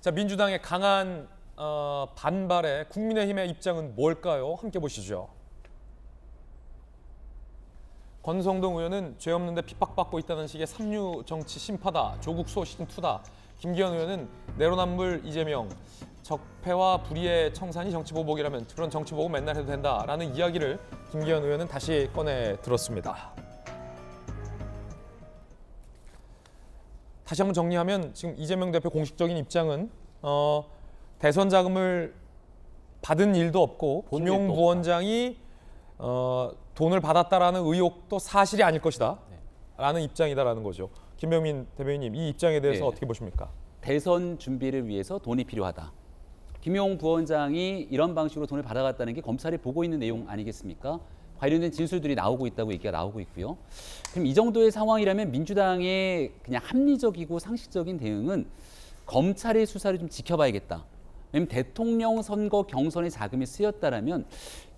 자, 민주당의 강한 반발에 국민의힘의 입장은 뭘까요? 함께 보시죠. 권성동 의원은 죄 없는데 핍박받고 있다는 식의 삼류 정치 심파다. 조국 소 시즌2다. 김기현 의원은 내로남불 이재명. 적폐와 불의의 청산이 정치 보복이라면 그런 정치 보복 맨날 해도 된다라는 이야기를 김기현 의원은 다시 꺼내 들었습니다. 다시 한번 정리하면 지금 이재명 대표 공식적인 입장은 대선 자금을 받은 일도 없고 김용 부원장이 돈을 받았다라는 의혹도 사실이 아닐 것이다 라는 입장이다라는 거죠. 김병민 대변인님, 이 입장에 대해서 어떻게 보십니까? 대선 준비를 위해서 돈이 필요하다. 김용 부원장이 이런 방식으로 돈을 받아갔다는 게 검찰이 보고 있는 내용 아니겠습니까? 관련된 진술들이 나오고 있다고 얘기가 나오고 있고요. 그럼 이 정도의 상황이라면 민주당의 그냥 합리적이고 상식적인 대응은 검찰의 수사를 좀 지켜봐야겠다. 왜냐하면 대통령 선거 경선에 자금이 쓰였다라면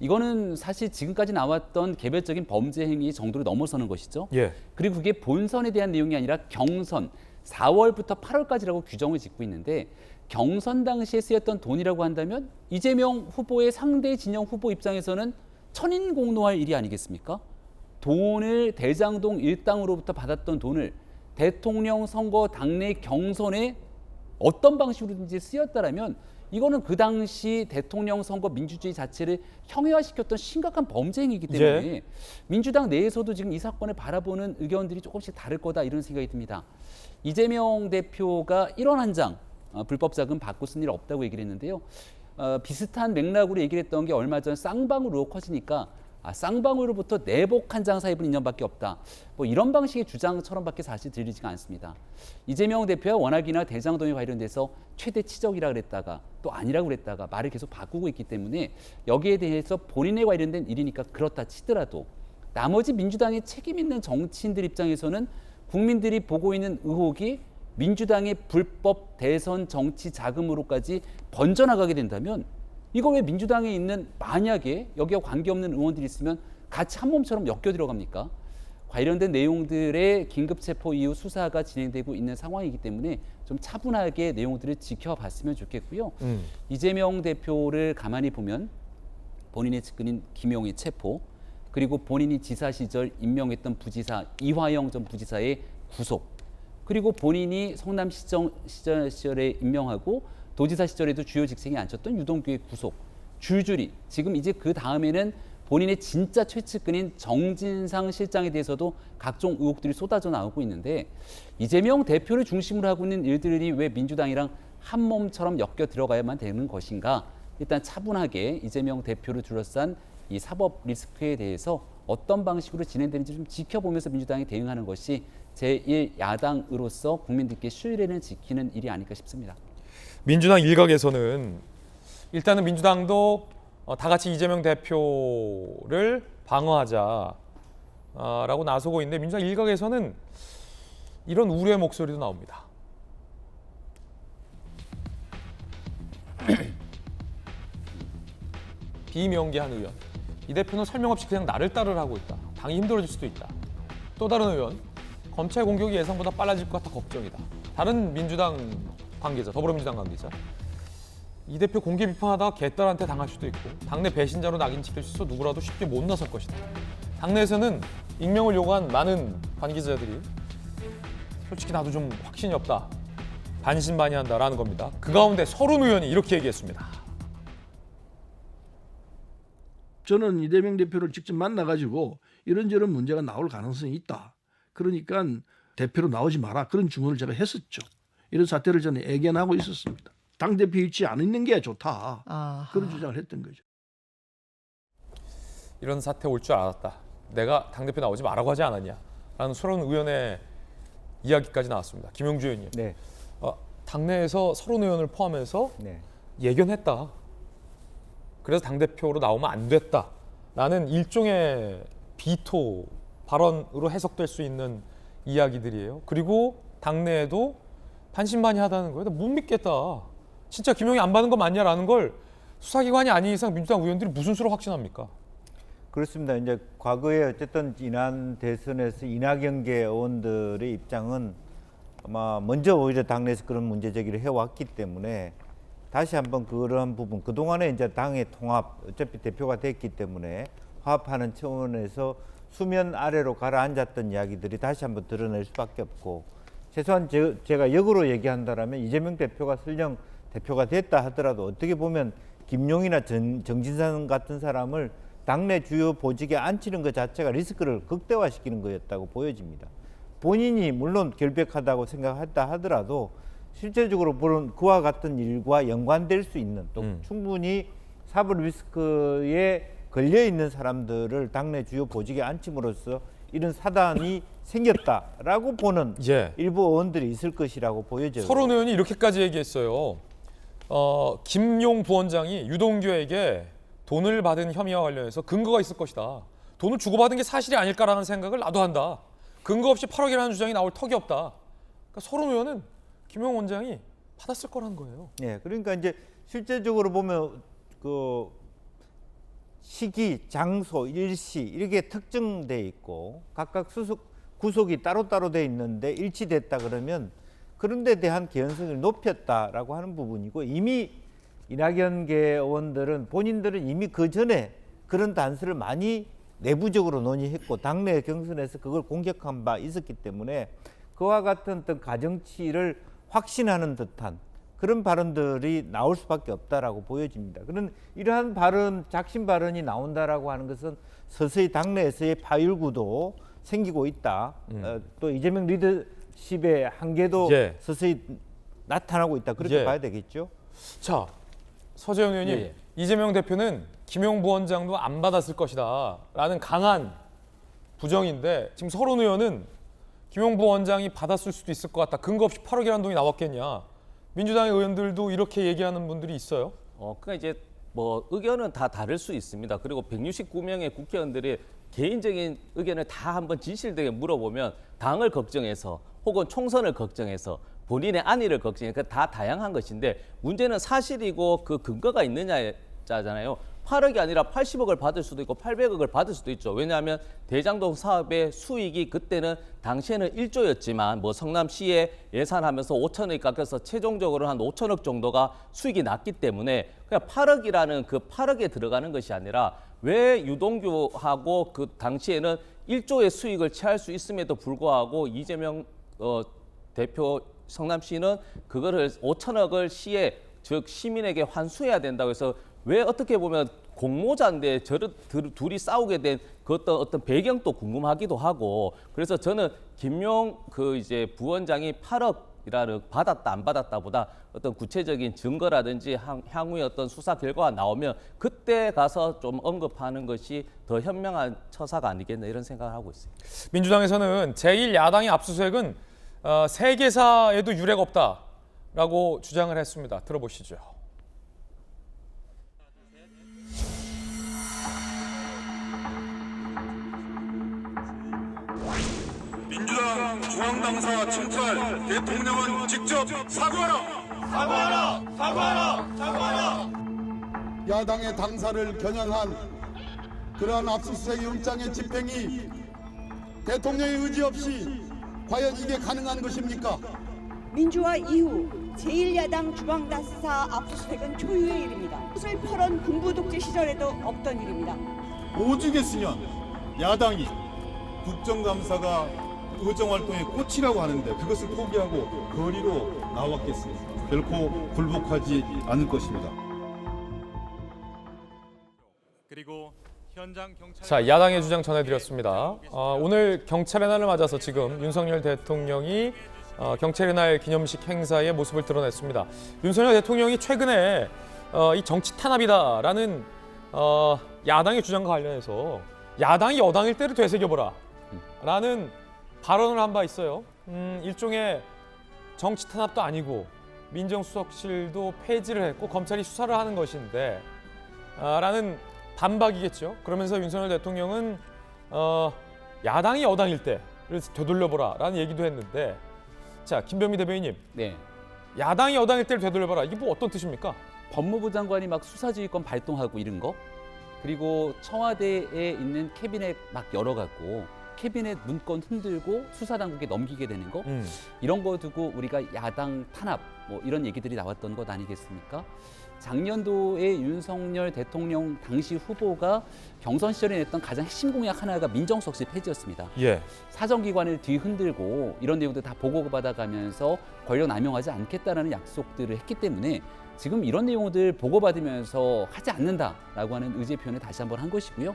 이거는 사실 지금까지 나왔던 개별적인 범죄 행위 정도를 넘어서는 것이죠. 예. 그리고 그게 본선에 대한 내용이 아니라 경선 4월부터 8월까지라고 규정을 짓고 있는데 경선 당시에 쓰였던 돈이라고 한다면 이재명 후보의 상대 진영 후보 입장에서는 천인공노할 일이 아니겠습니까? 돈을 대장동 일당으로부터 받았던 돈을 대통령 선거 당내 경선에 어떤 방식으로든지 쓰였다라면 이거는 그 당시 대통령 선거 민주주의 자체를 형해화시켰던 심각한 범죄 행위이기 때문에 민주당 내에서도 지금 이 사건을 바라보는 의견들이 조금씩 다를 거다 이런 생각이 듭니다. 이재명 대표가 1원 한 장 불법 자금 받고 쓴 일 없다고 얘기를 했는데요. 비슷한 맥락으로 얘기를 했던 게 얼마 전 쌍방울로 커지니까 쌍방울로부터 내복 한 장 사입은 인연밖에 없다. 뭐 이런 방식의 주장처럼밖에 사실 들리지가 않습니다. 이재명 대표가 워낙이나 대장동에 관련돼서 최대 치적이라 그랬다가 또 아니라고 그랬다가 말을 계속 바꾸고 있기 때문에 여기에 대해서 본인에 관련된 일이니까 그렇다 치더라도 나머지 민주당의 책임 있는 정치인들 입장에서는 국민들이 보고 있는 의혹이 민주당의 불법 대선 정치 자금으로까지 번져나가게 된다면 이거 왜 민주당에 있는 만약에 여기와 관계없는 의원들이 있으면 같이 한 몸처럼 엮여 들어갑니까? 관련된 내용들의 긴급체포 이후 수사가 진행되고 있는 상황이기 때문에 좀 차분하게 내용들을 지켜봤으면 좋겠고요. 이재명 대표를 가만히 보면 본인의 측근인 김용의 체포 그리고 본인이 지사 시절 임명했던 부지사 이화영 전 부지사의 구속 그리고 본인이 성남시장 시절에 임명하고 도지사 시절에도 주요 직책에 앉혔던 유동규의 구속, 줄줄이 지금 이제 그 다음에는 본인의 진짜 최측근인 정진상 실장에 대해서도 각종 의혹들이 쏟아져 나오고 있는데 이재명 대표를 중심으로 하고 있는 일들이 왜 민주당이랑 한 몸처럼 엮여 들어가야만 되는 것인가? 일단 차분하게 이재명 대표를 둘러싼 이 사법 리스크에 대해서 어떤 방식으로 진행되는지 좀 지켜보면서 민주당이 대응하는 것이 제1야당으로서 국민들께 신뢰를 지키는 일이 아닐까 싶습니다. 민주당 일각에서는 일단은 민주당도 다 같이 이재명 대표를 방어하자라고 나서고 있는데 민주당 일각에서는 이런 우려의 목소리도 나옵니다. 비명계한 의원. 이 대표는 설명 없이 그냥 나를 따르라고 있다. 당이 힘들어질 수도 있다. 또 다른 의원. 검찰 공격이 예상보다 빨라질 것 같아 걱정이다. 다른 민주당 관계자, 더불어민주당 관계자. 이 대표 공개 비판하다가 개딸한테 당할 수도 있고 당내 배신자로 낙인 찍힐 수 있어 누구라도 쉽게 못 나설 것이다. 당내에서는 익명을 요구한 많은 관계자들이 솔직히 나도 좀 확신이 없다. 반신반의한다라는 겁니다. 그 가운데 서른 의원이 이렇게 얘기했습니다. 저는 이재명 대표를 직접 만나가지고 이런저런 문제가 나올 가능성이 있다. 그러니까 대표로 나오지 마라. 그런 주문을 제가 했었죠. 이런 사태를 저는 예견하고 있었습니다. 당대표 있지 않는 게 좋다. 아하. 그런 주장을 했던 거죠. 이런 사태 올 줄 알았다. 내가 당대표 나오지 말라고 하지 않았냐. 라는 서른 의원의 이야기까지 나왔습니다. 김용주 의원님. 네. 당내에서 서른 의원을 포함해서 예견했다. 그래서 당대표로 나오면 안 됐다. 라는 일종의 비토 발언으로 해석될 수 있는 이야기들이에요. 그리고 당내에도 반신반의하다는 거예요. 못 믿겠다. 진짜 김용이 안 받은 거 맞냐라는 걸 수사기관이 아닌 이상 민주당 의원들이 무슨 수로 확신합니까? 그렇습니다. 이제 과거에 어쨌든 지난 대선에서 이낙연계 의원들의 입장은 아마 먼저 오히려 당내에서 그런 문제 제기를 해왔기 때문에 다시 한번 그런 부분, 그동안에 이제 당의 통합, 어차피 대표가 됐기 때문에 화합하는 차원에서 수면 아래로 가라앉았던 이야기들이 다시 한번 드러낼 수밖에 없고, 최소한 제가 역으로 얘기한다라면 이재명 대표가 설령 대표가 됐다 하더라도 어떻게 보면 김용이나 정진상 같은 사람을 당내 주요 보직에 앉히는 것 자체가 리스크를 극대화시키는 거였다고 보여집니다. 본인이 물론 결백하다고 생각했다 하더라도 실제적으로 보는 그와 같은 일과 연관될 수 있는 또 충분히 사법 리스크에 걸려있는 사람들을 당내 주요 보직에 앉힘으로써 이런 사단이 생겼다라고 보는 예. 일부 의원들이 있을 것이라고 보여져요. 서른 의원이 이렇게까지 얘기했어요. 김용 부원장이 유동규에게 돈을 받은 혐의와 관련해서 근거가 있을 것이다. 돈을 주고받은 게 사실이 아닐까라는 생각을 나도 한다. 근거 없이 8억이라는 주장이 나올 턱이 없다. 그러니까 서른 의원은 김용 원장이 받았을 거라는 거예요. 네, 그러니까 이제 실제적으로 보면 그 시기, 장소, 일시 이렇게 특정돼 있고 각각 구속이 따로따로 돼 있는데 일치됐다 그러면 그런 데 대한 개연성을 높였다라고 하는 부분이고, 이미 이낙연계 의원들은 본인들은 이미 그 전에 그런 단서를 많이 내부적으로 논의했고 당내 경선에서 그걸 공격한 바 있었기 때문에 그와 같은 어떤 가정치를 확신하는 듯한 그런 발언들이 나올 수밖에 없다라고 보여집니다. 그런 이러한 발언, 작심 발언이 나온다라고 하는 것은 서서히 당내에서의 파열구도 생기고 있다. 또 이재명 리더십의 한계도 예. 서서히 나타나고 있다. 그렇게 예. 봐야 되겠죠. 자, 서재영 의원님, 예. 이재명 대표는 김용 부원장도 안 받았을 것이다 라는 강한 부정인데, 지금 서른 의원은 김용 부원장이 받았을 수도 있을 것 같다. 근거 없이 8억이라는 돈이 나왔겠냐. 민주당의 의원들도 이렇게 얘기하는 분들이 있어요. 그러니까 이제 뭐 의견은 다 다를 수 있습니다. 그리고 169명의 국회의원들이 개인적인 의견을 다 한번 진실되게 물어보면 당을 걱정해서 혹은 총선을 걱정해서 본인의 안위를 걱정해서 다 다양한 것인데, 문제는 사실이고 그 근거가 있느냐잖아요. 8억이 아니라 80억을 받을 수도 있고 800억을 받을 수도 있죠. 왜냐하면 대장동 사업의 수익이 그때는 당시에는 1조였지만 뭐 성남시에 예산하면서 5천억이 깎여서 최종적으로 한 5천억 정도가 수익이 났기 때문에 그냥 8억이라는 그 8억에 들어가는 것이 아니라, 왜 유동규하고 그 당시에는 1조의 수익을 취할 수 있음에도 불구하고 이재명 대표 성남시는 그거를 5천억을 시에, 즉 시민에게 환수해야 된다고 해서, 왜 어떻게 보면 공모자인데 저를 둘이 싸우게 된 그 어떤 배경도 궁금하기도 하고, 그래서 저는 김용 그 이제 부원장이 8억이라는 받았다 안 받았다보다 어떤 구체적인 증거라든지 향후의 어떤 수사 결과가 나오면 그때 가서 좀 언급하는 것이 더 현명한 처사가 아니겠나 이런 생각을 하고 있습니다. 민주당에서는 제1야당의 압수수색은 세계사에도 유례가 없다라고 주장을 했습니다. 들어보시죠. 민주당 중앙당사 친찰 대통령은 직접 사과하라! 야당의 당사를 겨냥한 그러한 압수수색 영장의 집행이 대통령의 의지 없이 과연 이게 가능한 것입니까? 민주화 이후 제1야당 중앙당사 압수수색은 초유의 일입니다. 것을 퍼런 군부 독재 시절에도 없던 일입니다. 오죽했으면 야당이 국정감사가 의정활동의 꽃이라고 하는데 그것을 포기하고 거리로 나왔겠습니다. 결코 굴복하지 않을 것입니다. 그리고 현장 경찰. 자, 야당의 주장 전해드렸습니다. 오늘 경찰의 날을 맞아서 지금 윤석열 대통령이 경찰의 날 기념식 행사의 모습을 드러냈습니다. 윤석열 대통령이 최근에 이 정치 탄압이다라는 야당의 주장과 관련해서 야당이 여당일 때를 되새겨보라 라는 발언을 한 바 있어요. 일종의 정치 탄압도 아니고 민정수석실도 폐지를 했고 검찰이 수사를 하는 것인데 라는 반박이겠죠. 그러면서 윤석열 대통령은 야당이 여당일 때를 되돌려보라 라는 얘기도 했는데, 자, 김병미 대변인님, 네. 야당이 여당일 때를 되돌려봐라, 이게 뭐 어떤 뜻입니까? 법무부 장관이 막 수사지휘권 발동하고 이런 거, 그리고 청와대에 있는 캐비넷 막 열어갖고 캐비넷 문건 흔들고 수사당국에 넘기게 되는 거 이런 거 두고 우리가 야당 탄압 뭐 이런 얘기들이 나왔던 것 아니겠습니까? 작년도에 윤석열 대통령 당시 후보가 경선 시절에 냈던 가장 핵심 공약 하나가 민정수석실 폐지였습니다. 예. 사정기관을 뒤흔들고 이런 내용들 다 보고받아가면서 권력 남용하지 않겠다라는 약속들을 했기 때문에 지금 이런 내용들 보고받으면서 하지 않는다라고 하는 의제 표현을 다시 한번 한 것이고요.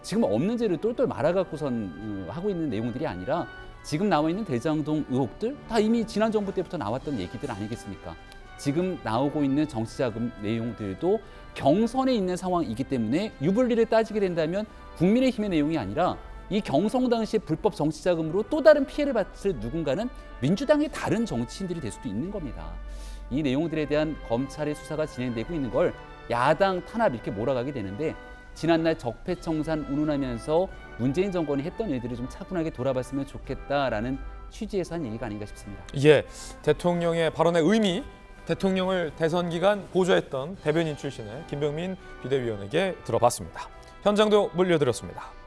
지금 없는 죄를 똘똘 말아갖고선 하고 있는 내용들이 아니라 지금 나와 있는 대장동 의혹들 다 이미 지난 정부 때부터 나왔던 얘기들 아니겠습니까? 지금 나오고 있는 정치자금 내용들도 경선에 있는 상황이기 때문에 유불리를 따지게 된다면 국민의힘의 내용이 아니라 이 경선 당시의 불법 정치자금으로 또 다른 피해를 받을 누군가는 민주당의 다른 정치인들이 될 수도 있는 겁니다. 이 내용들에 대한 검찰의 수사가 진행되고 있는 걸 야당 탄압 이렇게 몰아가게 되는데 지난날 적폐청산 운운하면서 문재인 정권이 했던 일들을 좀 차분하게 돌아봤으면 좋겠다라는 취지에서 한 얘기가 아닌가 싶습니다. 예, 대통령의 발언의 의미, 대통령을 대선 기간 보좌했던 대변인 출신의 김병민 비대위원에게 들어봤습니다. 현장도 물려드렸습니다.